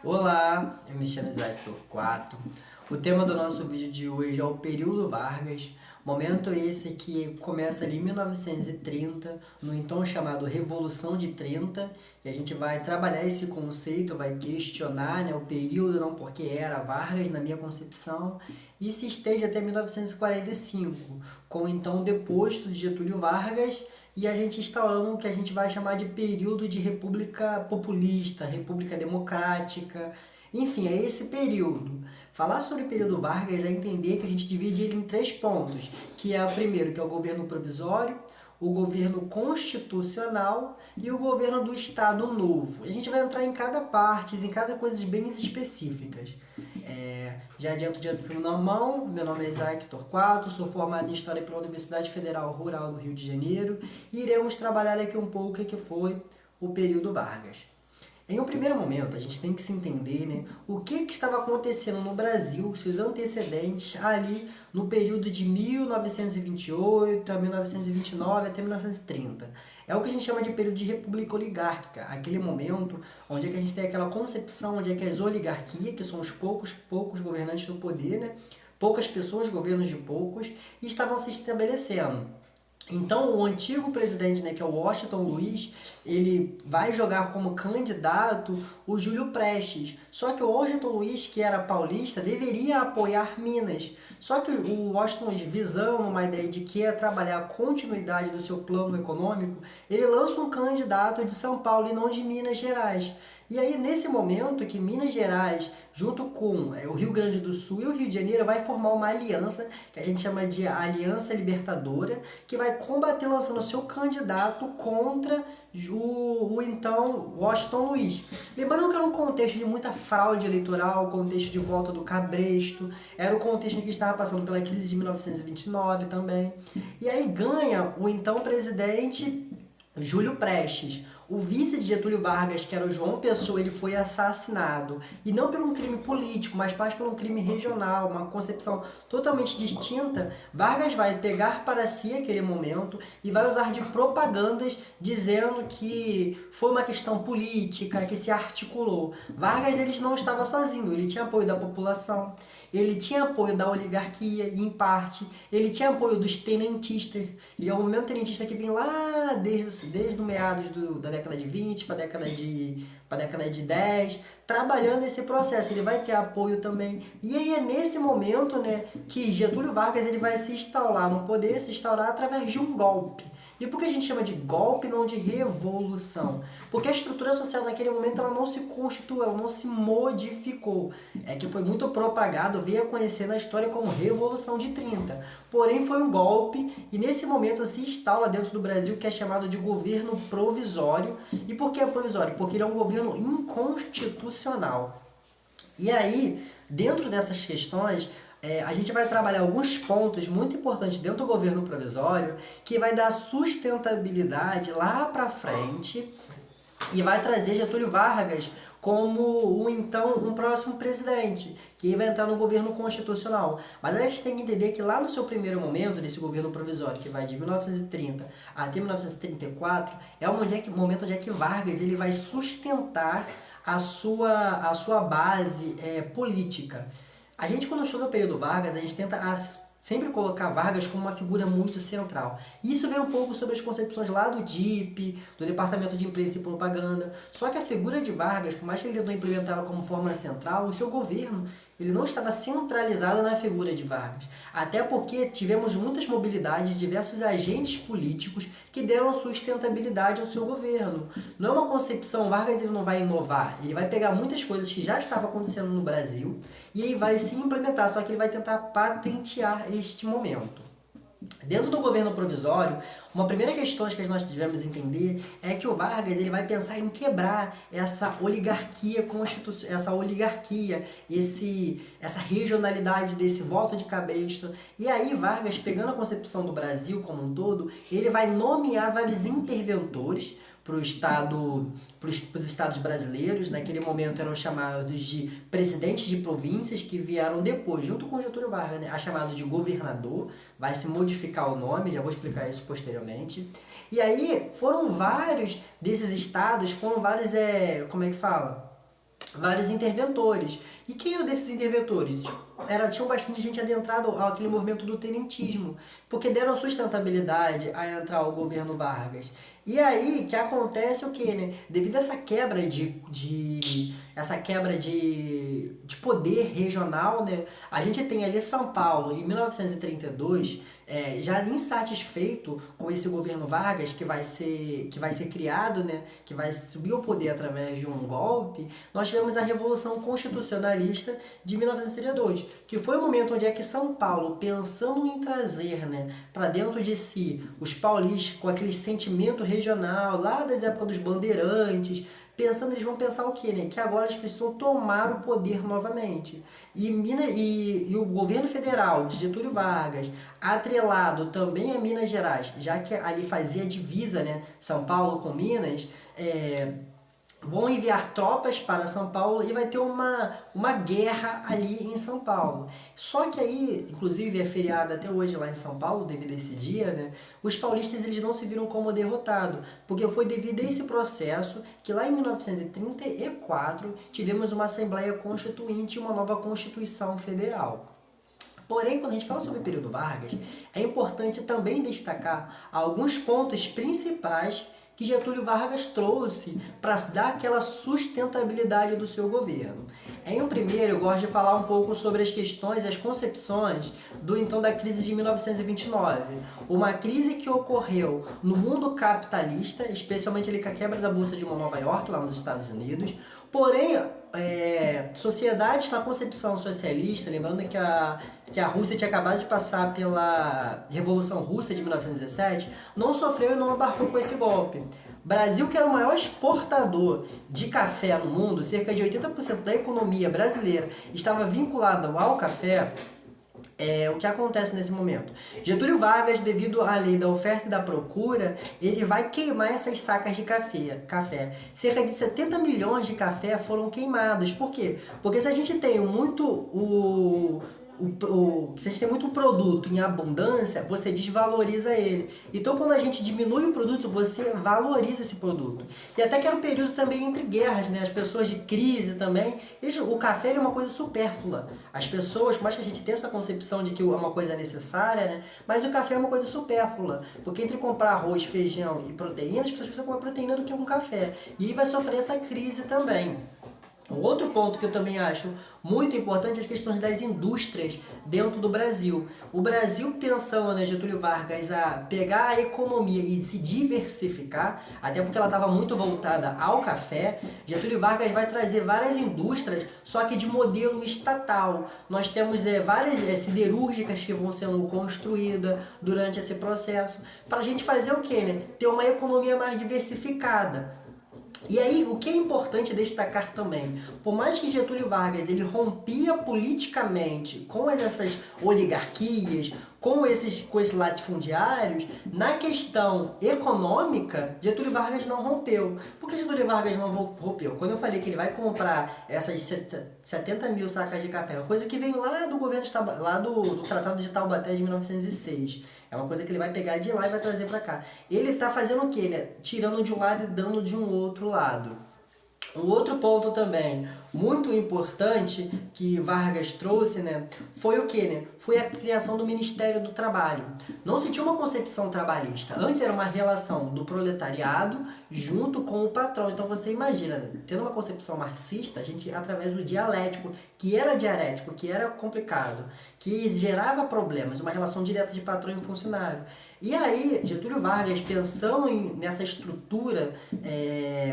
Olá, eu me chamo Isaac Torquato. O tema do nosso vídeo de hoje é o período Vargas, momento esse que começa ali em 1930, no então chamado Revolução de 30, e a gente vai trabalhar esse conceito, vai questionar, o período, não porque era Vargas na minha concepção, e se estende até 1945, com então o deposto de Getúlio Vargas, e a gente instaurando o que a gente vai chamar de período de república populista, república democrática, enfim, é esse período. Falar sobre o período Vargas é entender que a gente divide ele em três pontos, que é o primeiro, que é o governo provisório, o governo constitucional e o governo do Estado Novo. A gente vai entrar em cada parte, em cada coisa bem específicas. Já adianto de antemão, meu nome é Isaac Torquato, sou formado em História pela Universidade Federal Rural do Rio de Janeiro e iremos trabalhar aqui um pouco o que foi o período Vargas. Em um primeiro momento, a gente tem que se entender o que estava acontecendo no Brasil, seus antecedentes, ali no período de 1928 a 1929 até 1930. É o que a gente chama de período de república oligárquica, aquele momento onde é que a gente tem aquela concepção, onde é que as oligarquias, que são os poucos governantes do poder, poucas pessoas, governos de poucos, e estavam se estabelecendo. Então, o antigo presidente, que é o Washington Luiz, ele vai jogar como candidato o Júlio Prestes. Só que o Washington Luiz, que era paulista, deveria apoiar Minas. Só que o Washington Luiz, visando uma ideia de que ia trabalhar a continuidade do seu plano econômico, ele lança um candidato de São Paulo e não de Minas Gerais. E aí, nesse momento que Minas Gerais, junto com o Rio Grande do Sul e o Rio de Janeiro, vai formar uma aliança, que a gente chama de Aliança Libertadora, que vai combater lançando seu candidato contra o então Washington Luiz. Lembrando que era um contexto de muita fraude eleitoral, contexto de volta do Cabresto, era o contexto que estava passando pela crise de 1929 também. E aí ganha o então presidente Júlio Prestes. O vice de Getúlio Vargas, que era o João Pessoa, ele foi assassinado. E não por um crime político, mas mais por um crime regional, uma concepção totalmente distinta. Vargas vai pegar para si aquele momento e vai usar de propagandas dizendo que foi uma questão política, que se articulou. Vargas ele não estava sozinho, ele tinha apoio da população, ele tinha apoio da oligarquia, em parte, ele tinha apoio dos tenentistas, e é o movimento tenentista que vem lá desde o meados da década de 20 para a década de 10, trabalhando esse processo. Ele vai ter apoio também. E aí é nesse momento que Getúlio Vargas ele vai se instaurar no poder, se instaurar através de um golpe. E por que a gente chama de golpe, não de revolução? Porque a estrutura social naquele momento ela não se constituiu, ela não se modificou. É que foi muito propagado, veio a conhecer na história como Revolução de 30. Porém foi um golpe e nesse momento se instala dentro do Brasil que é chamado de governo provisório. E por que é provisório? Porque ele é um governo inconstitucional. E aí, dentro dessas questões, a gente vai trabalhar alguns pontos muito importantes dentro do governo provisório que vai dar sustentabilidade lá para frente e vai trazer Getúlio Vargas como um próximo presidente, que vai entrar no governo constitucional. Mas a gente tem que entender que lá no seu primeiro momento, desse governo provisório, que vai de 1930 até 1934, é o momento onde é que Vargas ele vai sustentar a sua base política. A gente, quando estuda o período Vargas, a gente tenta sempre colocar Vargas como uma figura muito central. E isso vem um pouco sobre as concepções lá do DIP, do Departamento de Imprensa e Propaganda. Só que a figura de Vargas, por mais que ele tentou implementá-la como forma central, o seu governo ele não estava centralizado na figura de Vargas. Até porque tivemos muitas mobilidades de diversos agentes políticos que deram sustentabilidade ao seu governo. Não é uma concepção, Vargas ele não vai inovar, ele vai pegar muitas coisas que já estavam acontecendo no Brasil e aí vai se implementar, só que ele vai tentar patentear este momento. Dentro do governo provisório, uma primeira questão que nós devemos entender é que o Vargas ele vai pensar em quebrar essa oligarquia essa regionalidade desse voto de Cabresto. E aí Vargas, pegando a concepção do Brasil como um todo, ele vai nomear vários interventores para os estados brasileiros. Naquele momento eram chamados de presidentes de províncias, que vieram depois, junto com Getúlio Vargas, a chamado de governador. Vai se modificar o nome, já vou explicar isso posteriormente. E aí foram vários desses estados, foram vários, como é que fala? vários interventores. E quem era desses interventores? Tinha bastante gente adentrada àquele movimento do tenentismo, porque deram sustentabilidade a entrar o governo Vargas. E aí que acontece o que, né? Devido a essa quebra de poder regional, né? A gente tem ali São Paulo, em 1932, já insatisfeito com esse governo Vargas que vai ser criado, né? Que vai subir ao poder através de um golpe. Nós tivemos a Revolução Constitucionalista de 1932, que foi o momento onde é que São Paulo, pensando em trazer, né, para dentro de si os paulistas com aquele sentimento regional, lá das épocas dos bandeirantes, pensando, eles vão pensar o quê, né? Que agora eles precisam tomar o poder novamente. E o governo federal de Getúlio Vargas, atrelado também a Minas Gerais, já que ali fazia divisa, né, São Paulo com Minas, vão enviar tropas para São Paulo e vai ter uma guerra ali em São Paulo. Só que aí, inclusive é feriado até hoje lá em São Paulo, devido a esse dia, né? Os paulistas eles não se viram como derrotados, porque foi devido a esse processo que lá em 1934 tivemos uma Assembleia Constituinte e uma nova Constituição Federal. Porém, quando a gente fala sobre o período Vargas, é importante também destacar alguns pontos principais que Getúlio Vargas trouxe para dar aquela sustentabilidade do seu governo. Em um primeiro, eu gosto de falar um pouco sobre as questões e as concepções da crise de 1929. Uma crise que ocorreu no mundo capitalista, especialmente ali com a quebra da Bolsa de Nova York, lá nos Estados Unidos. Porém, sociedades na concepção socialista, lembrando que a Rússia tinha acabado de passar pela Revolução Russa de 1917, não sofreu e não abarcou com esse golpe. Brasil, que era o maior exportador de café no mundo, cerca de 80% da economia brasileira estava vinculada ao café. O que acontece nesse momento? Getúlio Vargas, devido à lei da oferta e da procura, ele vai queimar essas sacas de café. Cerca de 70 milhões de café foram queimados. Por quê? Porque se a gente tem se a gente tem muito produto em abundância, você desvaloriza ele. Então, quando a gente diminui o produto, você valoriza esse produto. E até que era um período também entre guerras, né? As pessoas de crise também. O café é uma coisa supérflua. As pessoas, por mais que a gente tenha essa concepção de que é uma coisa necessária, né? Mas o café é uma coisa supérflua. Porque entre comprar arroz, feijão e proteína, as pessoas precisam comer proteína do que um café. E vai sofrer essa crise também. Um outro ponto que eu também acho muito importante é as questões das indústrias dentro do Brasil. O Brasil pensando, né, Getúlio Vargas, a pegar a economia e se diversificar, até porque ela estava muito voltada ao café, Getúlio Vargas vai trazer várias indústrias, só que de modelo estatal. Nós temos várias siderúrgicas que vão sendo construídas durante esse processo, para a gente fazer o quê, né? Ter uma economia mais diversificada. E aí, o que é importante destacar também, por mais que Getúlio Vargas ele rompia politicamente com essas oligarquias, com esses latifundiários, na questão econômica, Getúlio Vargas não rompeu. Por que Getúlio Vargas não rompeu? Quando eu falei que ele vai comprar essas 70 mil sacas de café, uma coisa que vem lá do governo, lá do Tratado de Taubaté de 1906. É uma coisa que ele vai pegar de lá e vai trazer para cá. Ele está fazendo o quê, né? Tirando de um lado e dando de um outro lado. Um outro ponto também muito importante que Vargas trouxe, né, foi o que, né? Foi a criação do Ministério do Trabalho. Não se tinha uma concepção trabalhista. Antes era uma relação do proletariado junto com o patrão. Então você imagina, né, tendo uma concepção marxista, a gente através do dialético, que era diarético, que era complicado, que gerava problemas, uma relação direta de patrão e funcionário. E aí, Getúlio Vargas, pensando nessa estrutura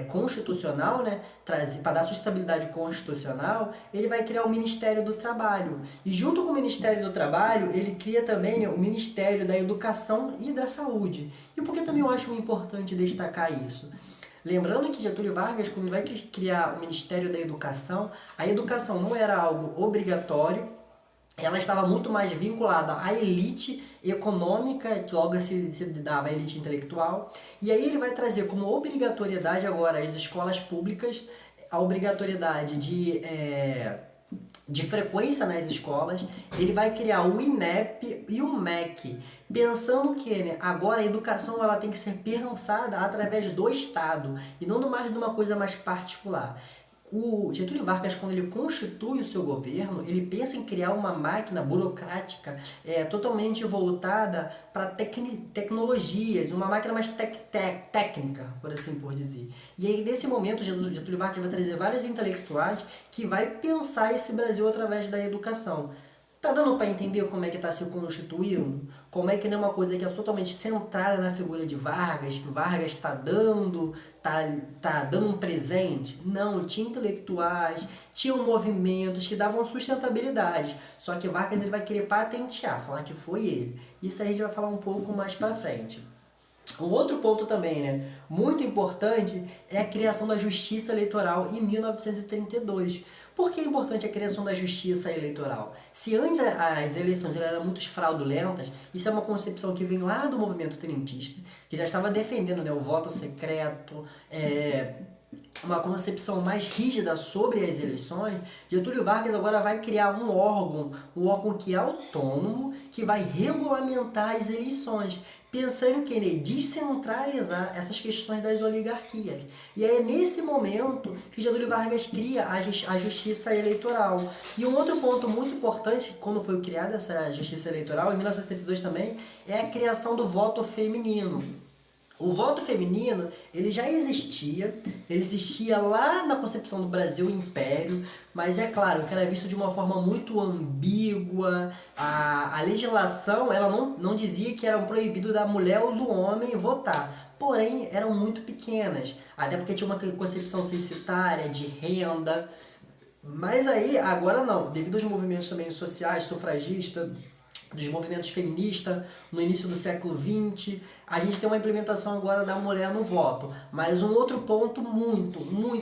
constitucional, né, para dar sustentabilidade constitucional, ele vai criar o Ministério do Trabalho. E junto com o Ministério do Trabalho, ele cria também, né, o Ministério da Educação e da Saúde. E por que também eu acho importante destacar isso? Lembrando que Getúlio Vargas, quando vai criar o Ministério da Educação, a educação não era algo obrigatório, ela estava muito mais vinculada à elite econômica, que logo se dava à elite intelectual. E aí ele vai trazer como obrigatoriedade agora as escolas públicas, a obrigatoriedade de frequência nas escolas. Ele vai criar o INEP e o MEC, pensando que, né, agora a educação ela tem que ser pensada através do Estado e não mais de uma coisa mais particular. O Getúlio Vargas, quando ele constitui o seu governo, ele pensa em criar uma máquina burocrática totalmente voltada para tecnologias, uma máquina mais técnica, por assim por dizer. E aí, nesse momento, Getúlio Vargas vai trazer vários intelectuais que vai pensar esse Brasil através da educação. Tá dando para entender como é que está se constituindo? Como é que não é uma coisa que é totalmente centrada na figura de Vargas, que Vargas tá dando um presente? Não, tinha intelectuais, tinham movimentos que davam sustentabilidade. Só que Vargas ele vai querer patentear, falar que foi ele. Isso a gente vai falar um pouco mais para frente. Um outro ponto também, né, muito importante, é a criação da Justiça Eleitoral em 1932. Por que é importante a criação da Justiça Eleitoral? Se antes as eleições eram muito fraudulentas, isso é uma concepção que vem lá do movimento trentista, que já estava defendendo, né, o voto secreto, uma concepção mais rígida sobre as eleições. Getúlio Vargas agora vai criar um órgão que é autônomo, que vai regulamentar as eleições, pensando que ele descentralizar essas questões das oligarquias. E é nesse momento que Getúlio Vargas cria a Justiça Eleitoral. E um outro ponto muito importante, quando foi criada essa Justiça Eleitoral, em 1972 também, é a criação do voto feminino. O voto feminino, ele já existia, ele existia lá na concepção do Brasil Império, mas é claro que era visto de uma forma muito ambígua. A legislação, ela não dizia que era proibido da mulher ou do homem votar, porém eram muito pequenas, até porque tinha uma concepção censitária, de renda. Mas aí, agora não, devido aos movimentos também sociais, sufragistas, dos movimentos feministas no início do século XX, a gente tem uma implementação agora da mulher no voto. Mas um outro ponto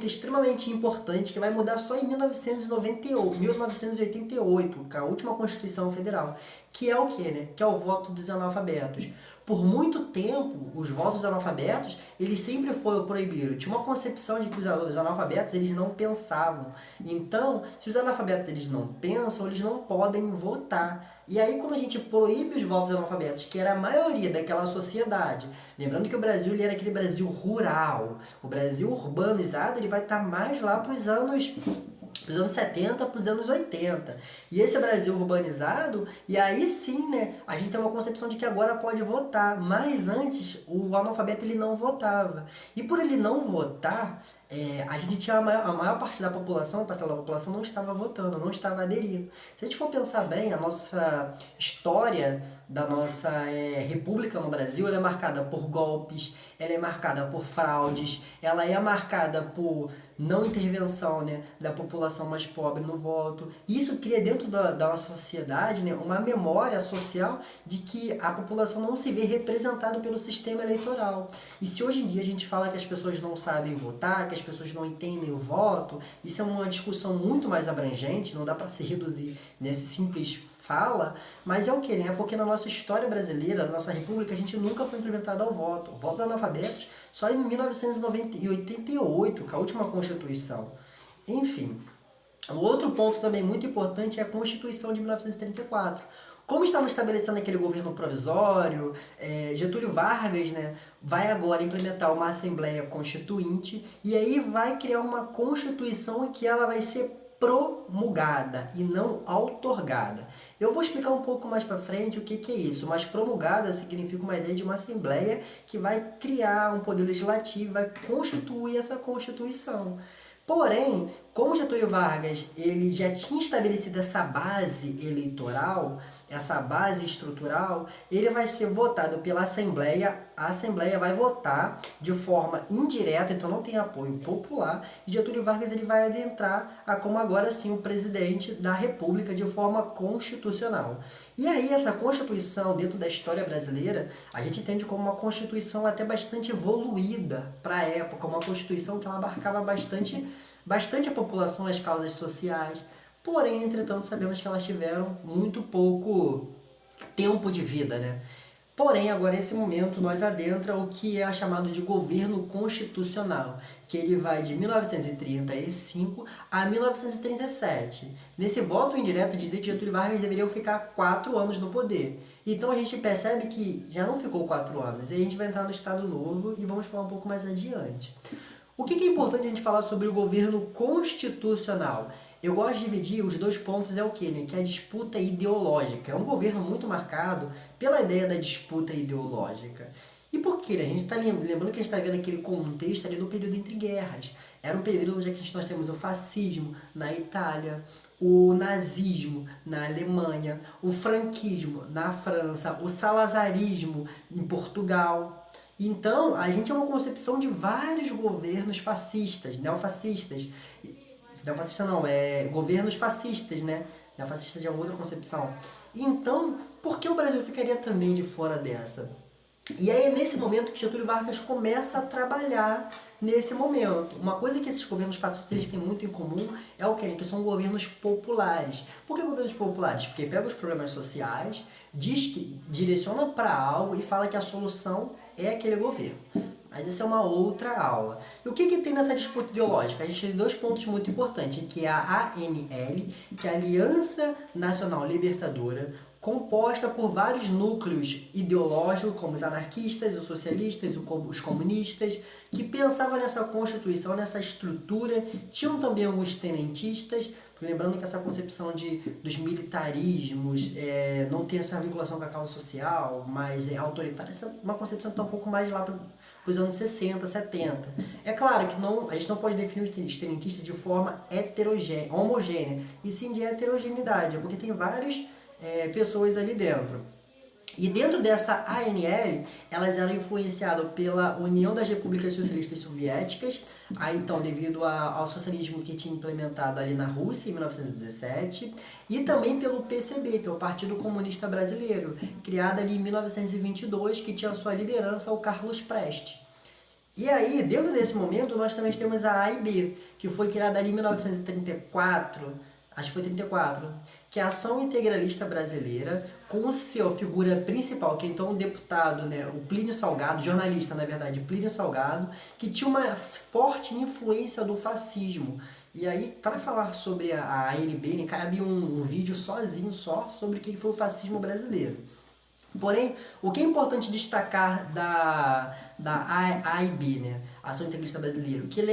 extremamente importante, que vai mudar só em 1988, com a última Constituição Federal, que é o quê, né? Que é o voto dos analfabetos. Por muito tempo, os votos dos analfabetos, eles sempre foram proibidos. Tinha uma concepção de que os analfabetos, eles não pensavam. Então, se os analfabetos, eles não pensam, eles não podem votar. E aí, quando a gente proíbe os votos analfabetos, que era a maioria daquela sociedade, lembrando que o Brasil ele era aquele Brasil rural, o Brasil urbanizado, ele vai estar mais lá para os anos 70 para os anos 80. E esse Brasil urbanizado, e aí sim, né, a gente tem uma concepção de que agora pode votar, mas antes o analfabeto ele não votava. E por ele não votar, a gente tinha a maior parte da população, a parcela da população não estava votando, não estava aderindo. Se a gente for pensar bem, a nossa história da nossa república no Brasil, ela é marcada por golpes, ela é marcada por fraudes, ela é marcada por não intervenção, né, da população mais pobre no voto. E isso cria dentro da nossa sociedade, né, uma memória social de que a população não se vê representada pelo sistema eleitoral. E se hoje em dia a gente fala que as pessoas não sabem votar, que as pessoas não entendem o voto, isso é uma discussão muito mais abrangente, não dá para se reduzir nesse simples fala, mas é o que, né? Porque na nossa história brasileira, na nossa república, a gente nunca foi implementado ao voto. Votos analfabetos só em 1988, com a última Constituição. Enfim, o outro ponto também muito importante é a Constituição de 1934. Como estamos estabelecendo aquele governo provisório, Getúlio Vargas, né, vai agora implementar uma Assembleia Constituinte e aí vai criar uma Constituição que ela vai ser promulgada e não outorgada. Eu vou explicar um pouco mais para frente o que é isso, mas promulgada significa uma ideia de uma Assembleia que vai criar um poder legislativo, vai constituir essa Constituição. Porém, como Getúlio Vargas ele já tinha estabelecido essa base eleitoral, essa base estrutural, ele vai ser votado pela Assembleia, a Assembleia vai votar de forma indireta, então não tem apoio popular, e Getúlio Vargas ele vai adentrar a como agora sim o presidente da República de forma constitucional. E aí essa Constituição, dentro da história brasileira, a gente entende como uma Constituição até bastante evoluída para a época, uma Constituição que ela abarcava bastante a população, as causas sociais. Porém, entretanto, sabemos que elas tiveram muito pouco tempo de vida, né? Porém, agora nesse momento nós adentra o que é chamado de governo constitucional, que ele vai de 1935 a 1937. Nesse voto indireto dizia que Getúlio Vargas deveria ficar 4 anos no poder. Então a gente percebe que já não ficou 4 anos, e a gente vai entrar no Estado Novo e vamos falar um pouco mais adiante. O que é importante a gente falar sobre o governo constitucional? Eu gosto de dividir os dois pontos, é o que, né? Que é a disputa ideológica. É um governo muito marcado pela ideia da disputa ideológica. E por quê? A gente está lembrando que a gente está vendo aquele contexto ali do período entre guerras. Era um período onde nós temos o fascismo na Itália, o nazismo na Alemanha, o franquismo na França, o salazarismo em Portugal. Então, a gente é uma concepção de vários governos fascistas, neofascistas. Neofascista não, governos fascistas, né? Neofascista é uma outra concepção. Então, por que o Brasil ficaria também de fora dessa? E aí é nesse momento que Getúlio Vargas começa a trabalhar nesse momento. Uma coisa que esses governos fascistas eles têm muito em comum é o quê? Que são governos populares. Por que governos populares? Porque pega os problemas sociais, diz que direciona para algo e fala que a solução é aquele governo. Mas isso é uma outra aula. E o que tem nessa disputa ideológica? A gente tem dois pontos muito importantes, que é a ANL, que é a Aliança Nacional Libertadora, composta por vários núcleos ideológicos, como os anarquistas, os socialistas, os comunistas, que pensavam nessa constituição, nessa estrutura. Tinham também alguns tenentistas, lembrando que essa concepção dos militarismos não tem essa vinculação com a causa social, mas é autoritária. Essa é uma concepção que está um pouco mais lá para os anos 60, 70. É claro que a gente não pode definir os tenentistas de forma homogênea, e sim de heterogeneidade, porque tem várias pessoas ali dentro. E dentro dessa ANL, elas eram influenciadas pela União das Repúblicas Socialistas Soviéticas, aí então devido ao socialismo que tinha implementado ali na Rússia em 1917, e também pelo PCB, que é o Partido Comunista Brasileiro, criado ali em 1922, que tinha sua liderança o Carlos Prestes. E aí, dentro desse momento, nós também temos a AIB, que foi criada ali em 1934, acho que foi 34, que é a Ação Integralista Brasileira, com sua figura principal, que é então o deputado, né, o Plínio Salgado, jornalista, na verdade, Plínio Salgado, que tinha uma forte influência do fascismo. E aí, para falar sobre a ANB, né, cabe um vídeo sozinho só sobre o que foi o fascismo brasileiro. Porém, o que é importante destacar da AIB, né, Ação Integralista Brasileira, que ele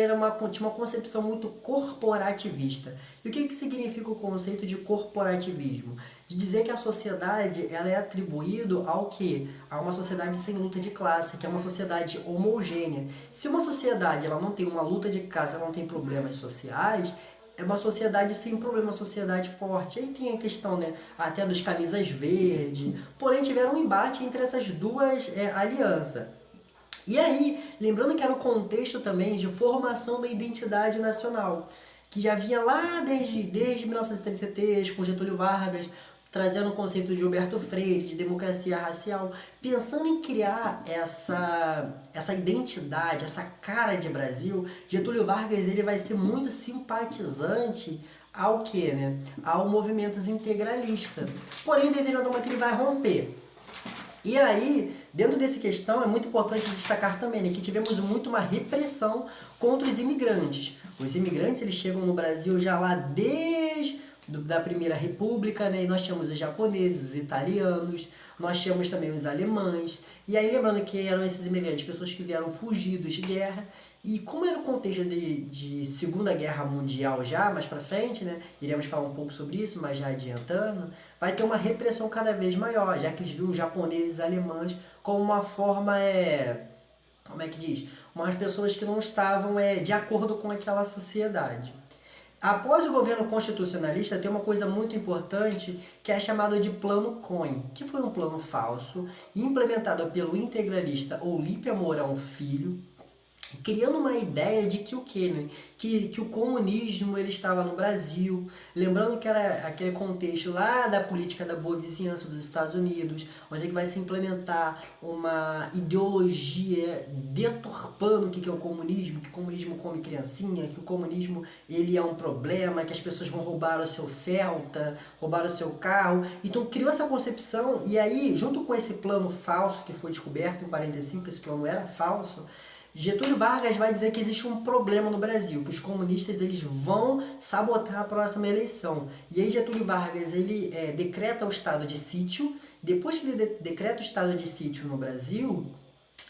tinha uma concepção muito corporativista. E o que significa o conceito de corporativismo? De dizer que a sociedade ela é atribuída ao quê? A uma sociedade sem luta de classe, que é uma sociedade homogênea. Se uma sociedade ela não tem uma luta de classe, ela não tem problemas sociais, é uma sociedade sem problema, uma sociedade forte. Aí tem a questão, né, até dos camisas verdes. Porém, tiveram um embate entre essas duas alianças. E aí, lembrando que era o contexto também de formação da identidade nacional, que já vinha lá desde 1933, com Getúlio Vargas, trazendo o conceito de Gilberto Freire, de democracia racial, pensando em criar essa identidade, essa cara de Brasil. Getúlio Vargas ele vai ser muito simpatizante ao quê, né? Ao movimentos integralista. Porém, em determinado momento ele vai romper. E aí, dentro dessa questão, é muito importante destacar também, né, que tivemos muito uma repressão contra os imigrantes. Os imigrantes eles chegam no Brasil já lá desde da Primeira República, né? E nós tínhamos os japoneses, os italianos, nós tínhamos também os alemães. E aí lembrando que eram esses imigrantes, pessoas que vieram fugidos de guerra. E como era o contexto de Segunda Guerra Mundial já, mais pra frente, né? Iremos falar um pouco sobre isso, mas já adiantando, vai ter uma repressão cada vez maior, já que eles viam os japoneses e alemães como uma forma, como é que diz? Umas pessoas que não estavam de acordo com aquela sociedade. Após o governo constitucionalista, tem uma coisa muito importante que é chamada de Plano COIN, que foi um plano falso, implementado pelo integralista Olímpio Mourão Filho, criando uma ideia de que o quê, né? Que o comunismo ele estava no Brasil, lembrando que era aquele contexto lá da política da boa vizinhança dos Estados Unidos, onde é que vai se implementar uma ideologia deturpando o que é o comunismo, que o comunismo come criancinha, que o comunismo ele é um problema, que as pessoas vão roubar o seu Celta, roubar o seu carro. Então criou essa concepção e aí, junto com esse plano falso que foi descoberto em 45, que esse plano era falso, Getúlio Vargas vai dizer que existe um problema no Brasil, que os comunistas eles vão sabotar a próxima eleição. E aí Getúlio Vargas ele decreta o estado de sítio. Depois que ele decreta o estado de sítio no Brasil,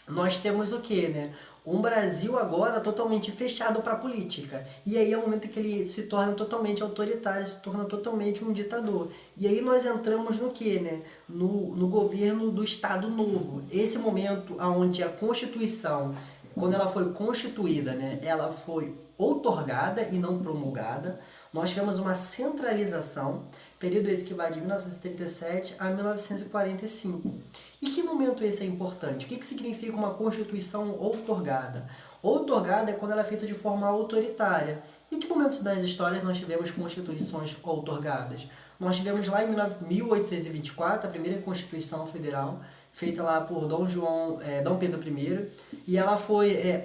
nós temos o quê, né? um Brasil agora totalmente fechado para a política. E aí é o momento que ele se torna totalmente autoritário, se torna totalmente um ditador. E aí nós entramos no que, né? No governo do Estado Novo. Esse momento onde a Constituição, quando ela foi constituída, né, ela foi outorgada e não promulgada. Nós tivemos uma centralização, período esse que vai de 1937 a 1945. E que momento esse é importante? O que significa uma Constituição outorgada? Outorgada é quando ela é feita de forma autoritária. E que momento das histórias nós tivemos constituições outorgadas? Nós tivemos lá em 1824 a primeira Constituição Federal, feita lá por Dom Pedro I, e ela foi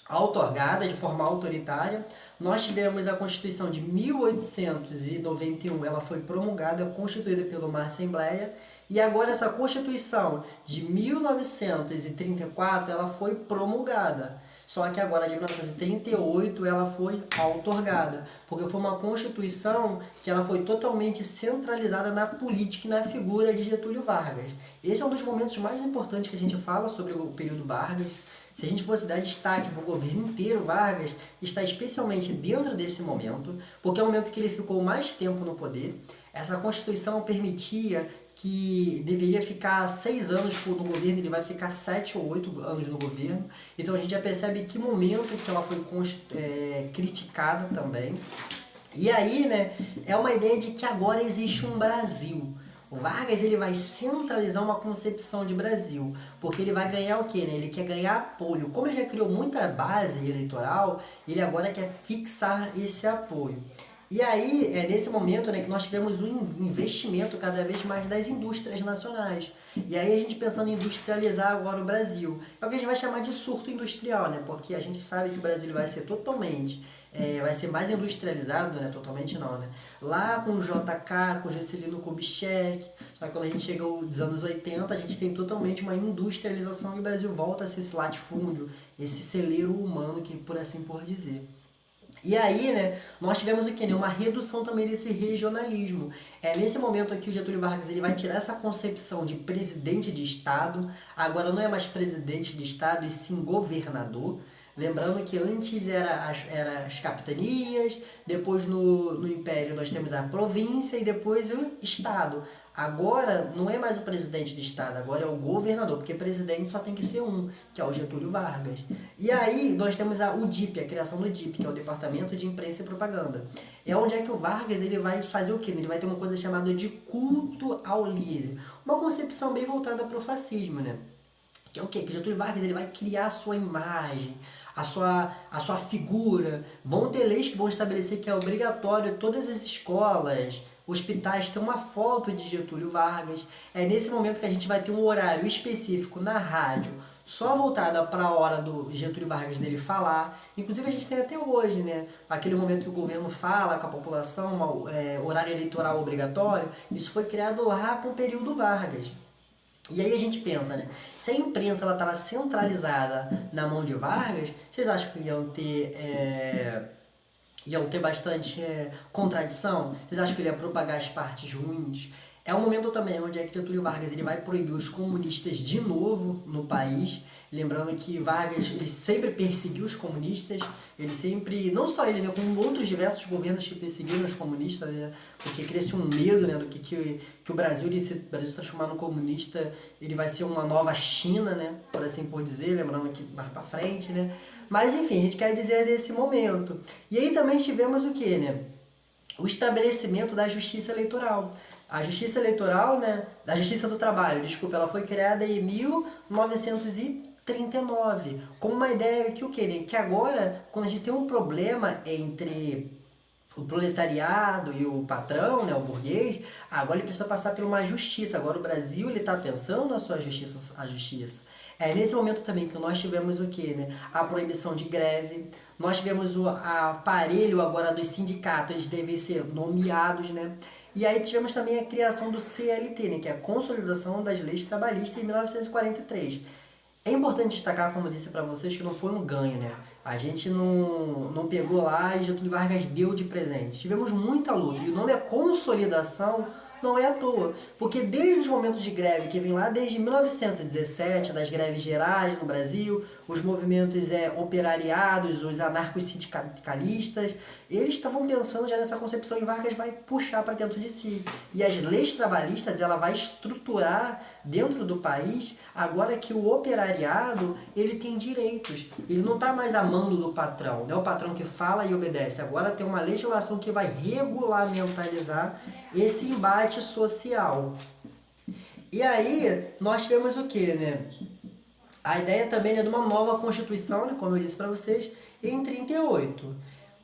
outorgada de forma autoritária. Nós tivemos a Constituição de 1891, ela foi promulgada, constituída por uma Assembleia, e agora essa Constituição de 1934, ela foi promulgada. Só que agora, de 1938, ela foi outorgada, porque foi uma Constituição que ela foi totalmente centralizada na política e na figura de Getúlio Vargas. Esse é um dos momentos mais importantes que a gente fala sobre o período Vargas. Se a gente fosse dar destaque para o governo inteiro, Vargas está especialmente dentro desse momento, porque é o momento que ele ficou mais tempo no poder. Essa Constituição permitia que deveria ficar 6 anos no governo, ele vai ficar 7 ou 8 anos no governo. Então a gente já percebe que momento que ela foi criticada também. E aí, né, é uma ideia de que agora existe um Brasil. O Vargas ele vai centralizar uma concepção de Brasil, porque ele vai ganhar o quê? Né? Ele quer ganhar apoio. Como ele já criou muita base eleitoral, ele agora quer fixar esse apoio. E aí, é nesse momento, né, que nós tivemos um investimento cada vez mais das indústrias nacionais. E aí a gente pensando em industrializar agora o Brasil. É o que a gente vai chamar de surto industrial, né? Porque a gente sabe que o Brasil vai ser totalmente, vai ser mais industrializado, né? Totalmente não, né? Lá com o JK, com o Juscelino Kubitschek, só que quando a gente chega aos anos 80, a gente tem totalmente uma industrialização e o Brasil volta a ser esse latifúndio, esse celeiro humano, que por assim por dizer. E aí, né, nós tivemos o quê? Uma redução também desse regionalismo. É nesse momento aqui o Getúlio Vargas ele vai tirar essa concepção de presidente de Estado, agora não é mais presidente de Estado, e sim governador. Lembrando que antes era as capitanias, depois no Império nós temos a província e depois o Estado. Agora não é mais o presidente de Estado, agora é o governador, porque presidente só tem que ser um, que é o Getúlio Vargas. E aí nós temos o DIP, a criação do DIP, que é o Departamento de Imprensa e Propaganda. É onde é que o Vargas ele vai fazer o quê? Ele vai ter uma coisa chamada de culto ao líder. Uma concepção bem voltada para o fascismo, né? Que é o quê? Que Getúlio Vargas ele vai criar a sua imagem, a sua figura. Vão ter leis que vão estabelecer que é obrigatório todas as escolas, hospitais ter uma foto de Getúlio Vargas. É nesse momento que a gente vai ter um horário específico na rádio, só voltada para a hora do Getúlio Vargas dele falar. Inclusive a gente tem até hoje, né? Aquele momento que o governo fala com a população, horário eleitoral obrigatório. Isso foi criado lá com o período Vargas. E aí a gente pensa, né? Se a imprensa estava centralizada na mão de Vargas, vocês acham que iam ter bastante contradição? Vocês acham que ele ia propagar as partes ruins? É um momento também onde é que Getúlio Vargas ele vai proibir os comunistas de novo no país. Lembrando que Vargas ele sempre perseguiu os comunistas, ele sempre, não só ele, né, como outros diversos governos que perseguiram os comunistas, né, porque cresce um medo, né, do que o Brasil, se transformar no comunista, ele vai ser uma nova China, né, por assim por dizer, lembrando que mais para frente, né. Mas enfim, a gente quer dizer desse momento. E aí também tivemos o que, né? O estabelecimento da justiça eleitoral. A justiça eleitoral, né, da justiça do trabalho, desculpa, ela foi criada em 1939, com uma ideia que o quê, né? Que agora, quando a gente tem um problema entre o proletariado e o patrão, né, o burguês, agora ele precisa passar por uma justiça. Agora o Brasil ele está pensando na sua justiça, a justiça. É nesse momento também que nós tivemos o quê, né? A proibição de greve. Nós tivemos o aparelho agora dos sindicatos, eles devem ser nomeados, né? E aí tivemos também a criação do CLT, né? Que é a Consolidação das Leis Trabalhistas em 1943. É importante destacar, como eu disse para vocês, que não foi um ganho, né? A gente não pegou lá e Getúlio Vargas deu de presente. Tivemos muita luta. E o nome é consolidação, não é à toa. Porque desde os momentos de greve, que vem lá desde 1917, das greves gerais no Brasil, os movimentos operariados, os anarcos sindicalistas, eles estavam pensando já nessa concepção e Vargas vai puxar para dentro de si. E as leis trabalhistas, ela vai estruturar dentro do país, agora que o operariado, ele tem direitos. Ele não está mais a mando do patrão, não é o patrão que fala e obedece. Agora tem uma legislação que vai regulamentalizar esse embate social. E aí, nós tivemos o quê, né? A ideia também é de uma nova Constituição, né, como eu disse para vocês, em 38.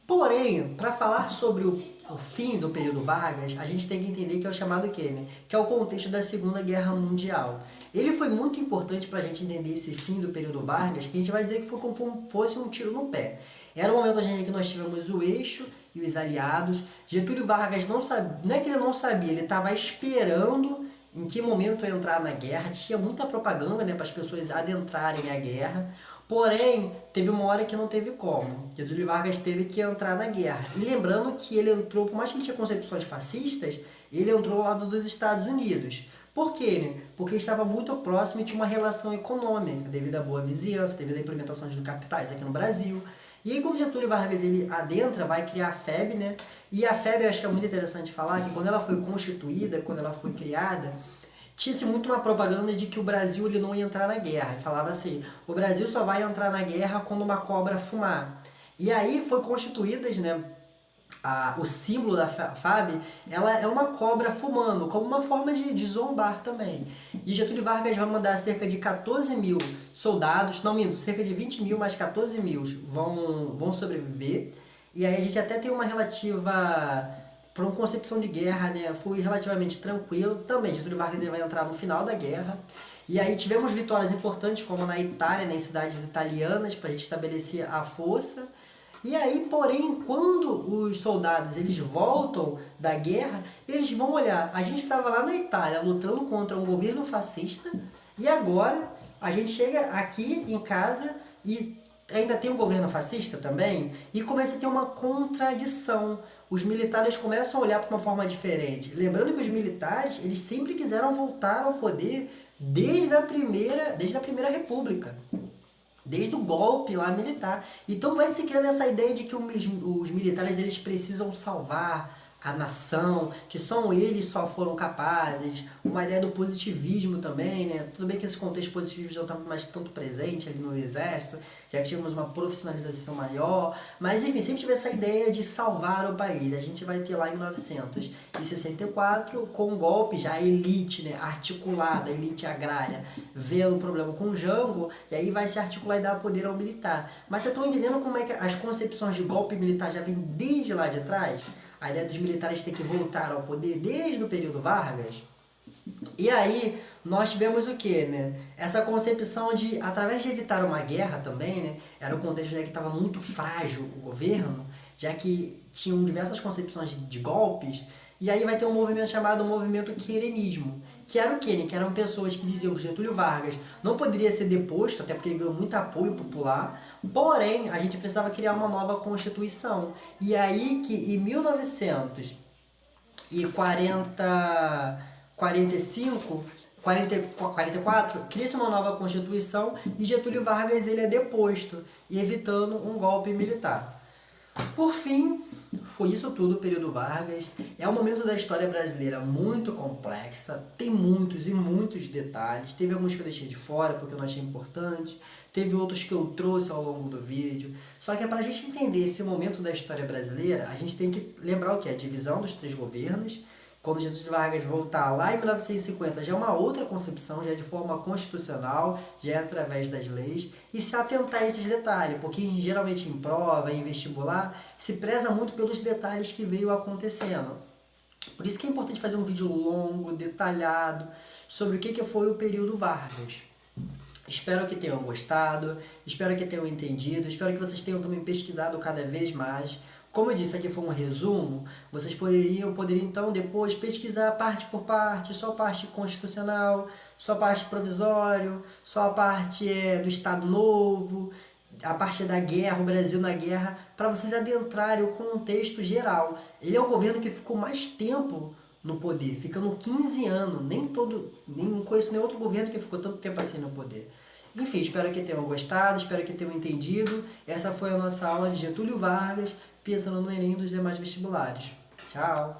Porém, para falar sobre o fim do período Vargas, a gente tem que entender que é o chamado quê, né? Que é o contexto da Segunda Guerra Mundial. Ele foi muito importante para a gente entender esse fim do período Vargas, que a gente vai dizer que foi como se fosse um tiro no pé. Era o momento em que nós tivemos o eixo e os aliados. Getúlio Vargas não sabia, não é que ele não sabia, ele estava esperando em que momento entrar na guerra. Tinha muita propaganda, né, para as pessoas adentrarem a guerra. Porém, teve uma hora que não teve como. Getúlio Vargas teve que entrar na guerra. E lembrando que ele entrou, por mais que ele tinha concepções fascistas, ele entrou ao lado dos Estados Unidos. Por quê, né? Porque estava muito próximo e tinha uma relação econômica, devido à boa vizinhança, devido à implementação de capitais aqui no Brasil. E aí, quando Getúlio Vargas ele adentra, vai criar a FEB, né? E a FEB, eu acho que é muito interessante falar que quando ela foi constituída, quando ela foi criada, tinha-se muito uma propaganda de que o Brasil ele não ia entrar na guerra. E falava assim, o Brasil só vai entrar na guerra quando uma cobra fumar. E aí foi constituídas, né? O símbolo da FAB, ela é uma cobra fumando, como uma forma de zombar também. E Getúlio Vargas vai mandar cerca de 14 mil soldados, não minto, cerca de 20 mil, mas 14 mil vão sobreviver. E aí a gente até tem uma relativa, para uma concepção de guerra, né, foi relativamente tranquilo. Também Getúlio Vargas ele vai entrar no final da guerra. E aí tivemos vitórias importantes, como na Itália, né, em cidades italianas, para a gente estabelecer a força. E aí, porém, quando os soldados eles voltam da guerra, eles vão olhar, a gente estava lá na Itália lutando contra um governo fascista e agora a gente chega aqui em casa e ainda tem um governo fascista também e começa a ter uma contradição. Os militares começam a olhar para uma forma diferente. Lembrando que os militares eles sempre quiseram voltar ao poder desde a primeira república. Desde o golpe lá militar. Então vai se criando essa ideia de que os militares eles precisam salvar a nação, que só eles só foram capazes, uma ideia do positivismo também, né? Tudo bem que esse contexto positivismo não está mais tanto presente ali no exército, já tínhamos uma profissionalização maior, mas enfim, sempre tive essa ideia de salvar o país. A gente vai ter lá em 1964, com um golpe já a elite, né, articulada, a elite agrária, vendo o problema com o Jango, e aí vai se articular e dar poder ao militar. Mas vocês estão entendendo como é que as concepções de golpe militar já vêm desde lá de trás? A ideia dos militares ter que voltar ao poder desde o período Vargas. E aí, nós tivemos o que, né? Essa concepção de, através de evitar uma guerra também, né? Era um contexto que estava muito frágil o governo, já que tinham diversas concepções de golpes, e aí vai ter um movimento chamado movimento querenismo, que era o quê, né? Que eram pessoas que diziam que Getúlio Vargas não poderia ser deposto, até porque ele ganhou muito apoio popular, porém, a gente precisava criar uma nova Constituição. E aí que em 1944, cria-se uma nova Constituição e Getúlio Vargas ele é deposto, evitando um golpe militar. Por fim, foi isso tudo o período Vargas. É um momento da história brasileira muito complexa, tem muitos e muitos detalhes. Teve alguns que eu deixei de fora porque eu não achei importante, teve outros que eu trouxe ao longo do vídeo. Só que para a gente entender esse momento da história brasileira, a gente tem que lembrar o que? A divisão dos três governos. Quando Getúlio Vargas voltar lá em 1950, já é uma outra concepção, já é de forma constitucional, já é através das leis, e se atentar a esses detalhes, porque geralmente em prova, em vestibular, se preza muito pelos detalhes que veio acontecendo. Por isso que é importante fazer um vídeo longo, detalhado, sobre o que foi o período Vargas. Espero que tenham gostado, espero que tenham entendido, espero que vocês tenham também pesquisado cada vez mais. Como eu disse, aqui foi um resumo, vocês poderiam então depois pesquisar parte por parte, só a parte constitucional, só a parte provisório, só a parte do Estado Novo, a parte da guerra, o Brasil na guerra, para vocês adentrarem o contexto geral. Ele é o governo que ficou mais tempo no poder, ficando 15 anos, nem conheço nenhum outro governo que ficou tanto tempo assim no poder. Enfim, espero que tenham gostado, espero que tenham entendido. Essa foi a nossa aula de Getúlio Vargas, pensando no Enem dos demais vestibulares. Tchau!